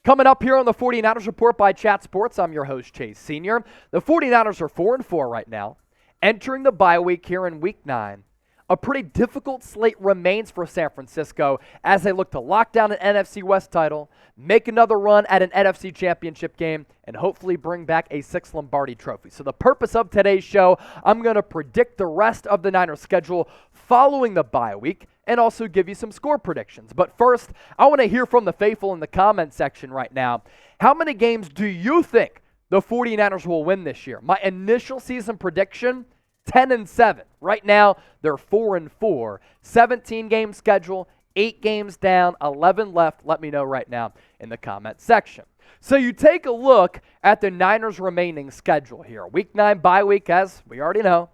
Coming up here on the 49ers Report by Chat Sports, I'm your host, Chase Sr. The 49ers are 4-4 right now, entering the bye week here in Week 9. A pretty difficult slate remains for San Francisco as they look to lock down an NFC West title, make another run at an NFC Championship game, and hopefully bring back a 6th Lombardi trophy. So the purpose of today's show, I'm going to predict the rest of the Niners schedule following the bye week and also give you some score predictions. But first, I want to hear from the faithful in the comment section right now. How many games do you think the 49ers will win this year? My initial season prediction, 10-7. Right now, they're 4-4. 17-game schedule, 8 games down, 11 left. Let me know right now in the comment section. So you take a look at the Niners' remaining schedule here. Week 9 bye week, as we already know.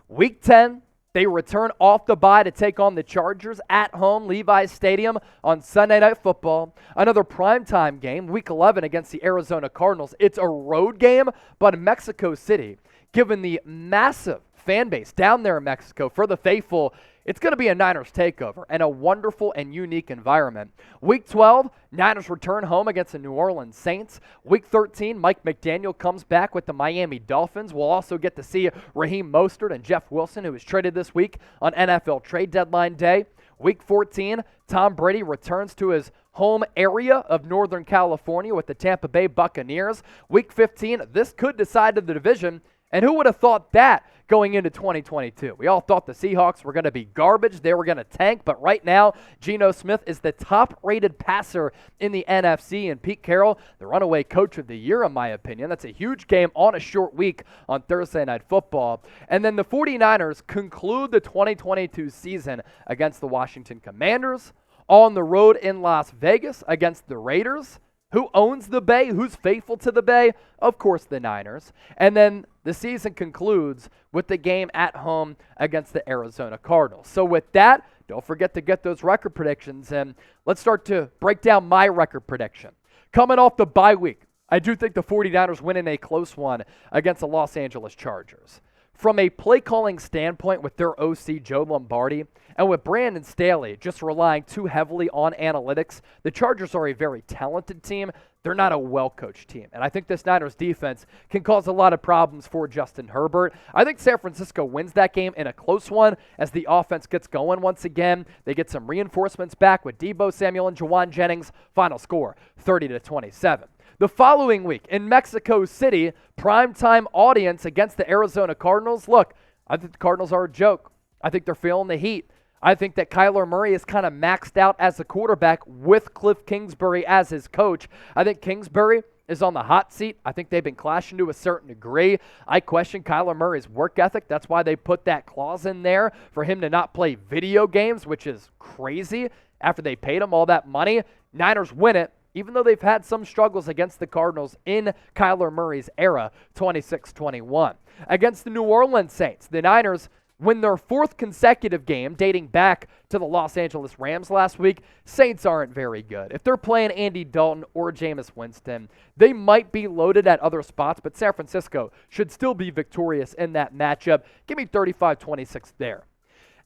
Week 10, they return off the bye to take on the Chargers at home, Levi's Stadium on Sunday Night Football. Another primetime game, Week 11 against the Arizona Cardinals. It's a road game, but in Mexico City, given the massive fan base down there in Mexico for the faithful, it's going to be a Niners takeover and a wonderful and unique environment. Week 12, Niners return home against the New Orleans Saints. Week 13, Mike McDaniel comes back with the Miami Dolphins. We'll also get to see Raheem Mostert and Jeff Wilson, who was traded this week on NFL trade deadline day. Week 14, Tom Brady returns to his home area of Northern California with the Tampa Bay Buccaneers. Week 15, this could decide the division. And who would have thought that going into 2022? We all thought the Seahawks were going to be garbage. They were going to tank. But right now, Geno Smith is the top-rated passer in the NFC. And Pete Carroll, the runaway coach of the year, in my opinion. That's a huge game on a short week on Thursday Night Football. And then the 49ers conclude the 2022 season against the Washington Commanders, on the road in Las Vegas against the Raiders. Who owns the Bay? Who's faithful to the Bay? Of course, the Niners. And then the season concludes with the game at home against the Arizona Cardinals. So with that, don't forget to get those record predictions. And let's start to break down my record prediction. Coming off the bye week, I do think the 49ers win in a close one against the Los Angeles Chargers. From a play-calling standpoint with their OC, Joe Lombardi, and with Brandon Staley just relying too heavily on analytics, the Chargers are a very talented team. They're not a well-coached team. And I think this Niners defense can cause a lot of problems for Justin Herbert. I think San Francisco wins that game in a close one as the offense gets going once again. They get some reinforcements back with Deebo Samuel and Jawan Jennings. Final score, 30-27. The following week in Mexico City, primetime audience against the Arizona Cardinals. Look, I think the Cardinals are a joke. I think they're feeling the heat. I think that Kyler Murray is kind of maxed out as a quarterback with Cliff Kingsbury as his coach. I think Kingsbury is on the hot seat. I think they've been clashing to a certain degree. I question Kyler Murray's work ethic. That's why they put that clause in there for him to not play video games, which is crazy after they paid him all that money. Niners win it, even though they've had some struggles against the Cardinals in Kyler Murray's era, 26-21. Against the New Orleans Saints, the Niners win their 4th consecutive game, dating back to the Los Angeles Rams last week. Saints aren't very good. If they're playing Andy Dalton or Jameis Winston, they might be loaded at other spots, but San Francisco should still be victorious in that matchup. Give me 35-26 there.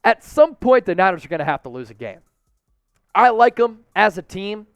At some point, the Niners are going to have to lose a game. I like them as a team,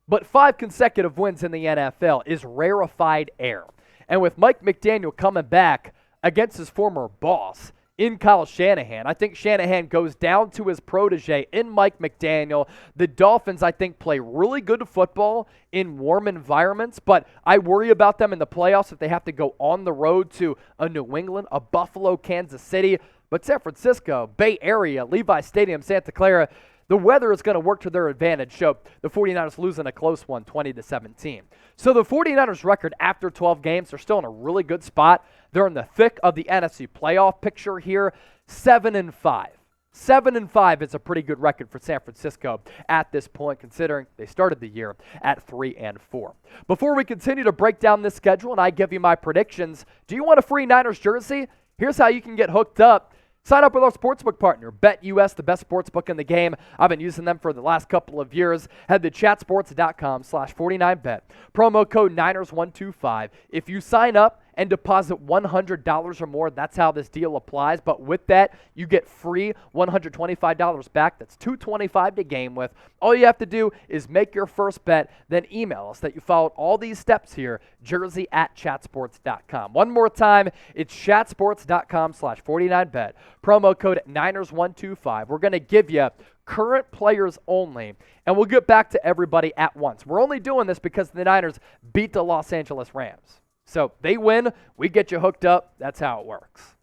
but 5 consecutive wins in the NFL is rarefied air. And with Mike McDaniel coming back against his former boss in Kyle Shanahan, I think Shanahan goes down to his protege in Mike McDaniel. The Dolphins, I think, play really good football in warm environments, but I worry about them in the playoffs if they have to go on the road to a New England, a Buffalo, Kansas City. But San Francisco, Bay Area, Levi's Stadium, Santa Clara, the weather is going to work to their advantage. So the 49ers losing a close one, 20-17. So the 49ers record after 12 games, they're still in a really good spot. They're in the thick of the NFC playoff picture here, 7-5. 7-5 is a pretty good record for San Francisco at this point, considering they started the year at 3-4. Before we continue to break down this schedule and I give you my predictions, do you want a free Niners jersey? Here's how you can get hooked up. Sign up with our sportsbook partner, BetUS, the best sportsbook in the game. I've been using them for the last couple of years. Head to chatsports.com/49bet. Promo code Niners125. If you sign up and deposit $100 or more. That's how this deal applies. But with that, you get free $125 back. That's $225 to game with. All you have to do is make your first bet, then email us that you followed all these steps here, jersey@chatsports.com. One more time, it's chatsports.com/49bet. Promo code Niners125. We're going to give you current players only, and we'll get back to everybody at once. We're only doing this because the Niners beat the Los Angeles Rams. So they win, we get you hooked up. That's how it works.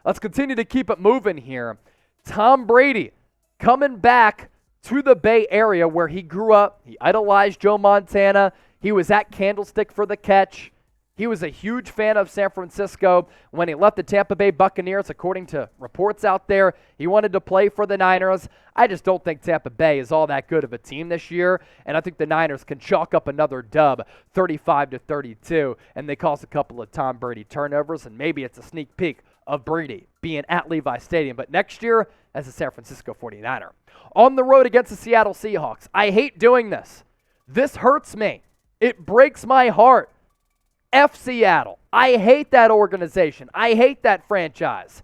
Let's continue to keep it moving here. Tom Brady coming back to the Bay Area where he grew up. He idolized Joe Montana. He was at Candlestick for the catch. He was a huge fan of San Francisco. When he left the Tampa Bay Buccaneers, according to reports out there, he wanted to play for the Niners. I just don't think Tampa Bay is all that good of a team this year, and I think the Niners can chalk up another dub, 35-32, and they cause a couple of Tom Brady turnovers, and maybe it's a sneak peek of Brady being at Levi Stadium, but next year as a San Francisco 49er. On the road against the Seattle Seahawks. I hate doing this. This hurts me. It breaks my heart. F Seattle. I hate that organization. I hate that franchise.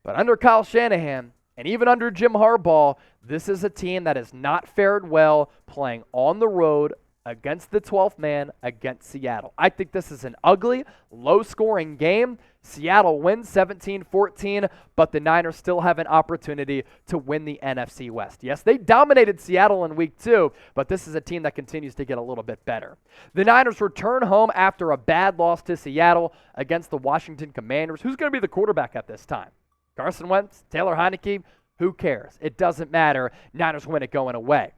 But under Kyle Shanahan and even under Jim Harbaugh, this is a team that has not fared well playing on the road against the 12th man against Seattle. I think this is an ugly, low-scoring game. Seattle wins 17-14, but the Niners still have an opportunity to win the NFC West. Yes, they dominated Seattle in week 2, but this is a team that continues to get a little bit better. The Niners return home after a bad loss to Seattle against the Washington Commanders. Who's going to be the quarterback at this time? Carson Wentz? Taylor Heineke? Who cares? It doesn't matter. Niners win it going away.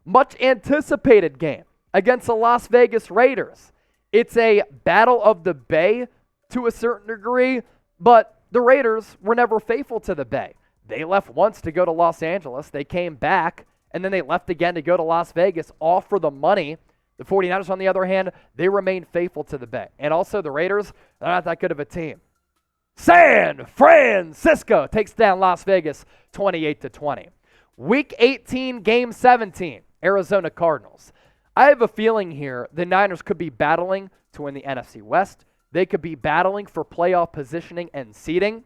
Much anticipated game against the Las Vegas Raiders. It's a battle of the Bay to a certain degree, but the Raiders were never faithful to the Bay. They left once to go to Los Angeles. They came back, and then they left again to go to Las Vegas, all for the money. The 49ers, on the other hand, they remained faithful to the Bay. And also the Raiders, they're not that good of a team. San Francisco takes down Las Vegas 28-20. Week 18, Game 17, Arizona Cardinals. I have a feeling here the Niners could be battling to win the NFC West. They could be battling for playoff positioning and seeding.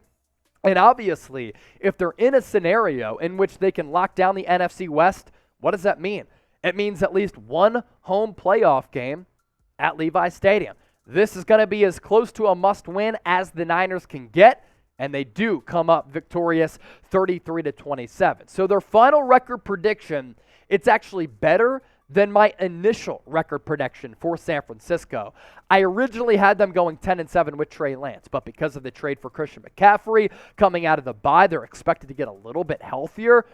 And obviously, if they're in a scenario in which they can lock down the NFC West, what does that mean? It means at least one home playoff game at Levi Stadium. This is going to be as close to a must-win as the Niners can get, and they do come up victorious 33-27. So their final record prediction, it's actually better than my initial record prediction for San Francisco. I originally had them going 10-7 with Trey Lance, but because of the trade for Christian McCaffrey coming out of the bye, they're expected to get a little bit healthier.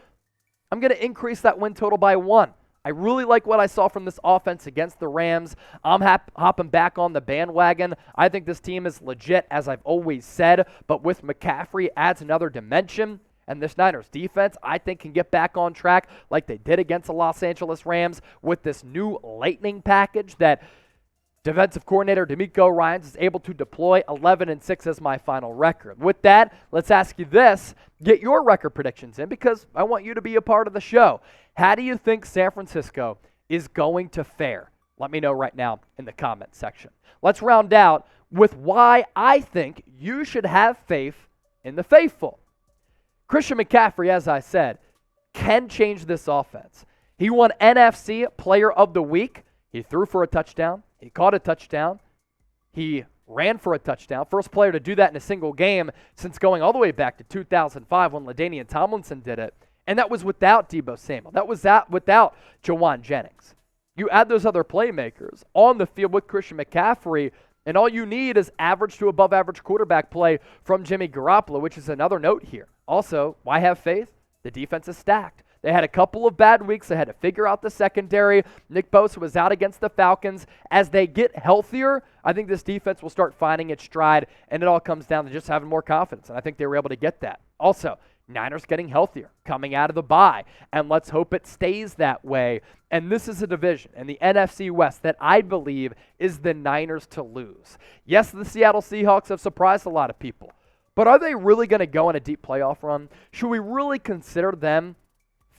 I'm going to increase that win total by 1. I really like what I saw from this offense against the Rams. I'm hopping back on the bandwagon. I think this team is legit, as I've always said, but with McCaffrey adds another dimension. And this Niners defense, I think, can get back on track like they did against the Los Angeles Rams with this new lightning package that defensive coordinator DeMeco Ryans is able to deploy. 11-6 is my final record. With that, let's ask you this. Get your record predictions in because I want you to be a part of the show. How do you think San Francisco is going to fare? Let me know right now in the comment section. Let's round out with why I think you should have faith in the faithful. Christian McCaffrey, as I said, can change this offense. He won NFC Player of the Week. He threw for a touchdown. He caught a touchdown. He ran for a touchdown. First player to do that in a single game since going all the way back to 2005 when LaDainian Tomlinson did it. And that was without Deebo Samuel. That was without Jawan Jennings. You add those other playmakers on the field with Christian McCaffrey, and all you need is average to above average quarterback play from Jimmy Garoppolo, which is another note here. Also, why have faith? The defense is stacked. They had a couple of bad weeks. They had to figure out the secondary. Nick Bosa was out against the Falcons. As they get healthier, I think this defense will start finding its stride, and it all comes down to just having more confidence, and I think they were able to get that. Also, Niners getting healthier, coming out of the bye, and let's hope it stays that way. And this is a division in the NFC West that I believe is the Niners to lose. Yes, the Seattle Seahawks have surprised a lot of people, but are they really going to go on a deep playoff run? Should we really consider them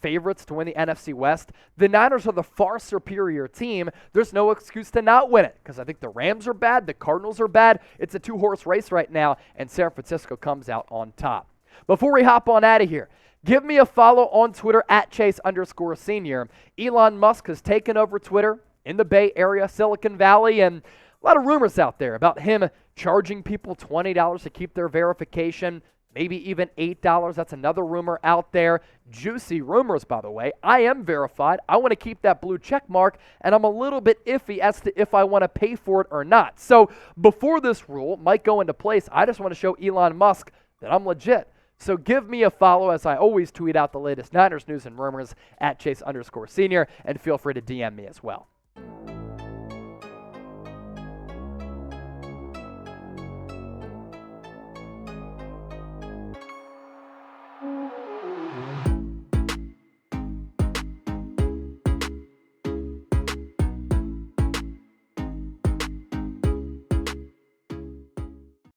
favorites to win the NFC West. The Niners are the far superior team. There's no excuse to not win it because I think the Rams are bad, the Cardinals are bad. It's a two-horse race right now, and San Francisco comes out on top. Before we hop on out of here, give me a follow on Twitter at Chase_Senior. Elon Musk has taken over Twitter in the Bay Area, Silicon Valley, and a lot of rumors out there about him charging people $20 to keep their verification, maybe even $8. That's another rumor out there. Juicy rumors, by the way. I am verified. I want to keep that blue check mark, and I'm a little bit iffy as to if I want to pay for it or not. So before this rule might go into place, I just want to show Elon Musk that I'm legit. So give me a follow as I always tweet out the latest Niners news and rumors at Chase_Senior, and feel free to DM me as well.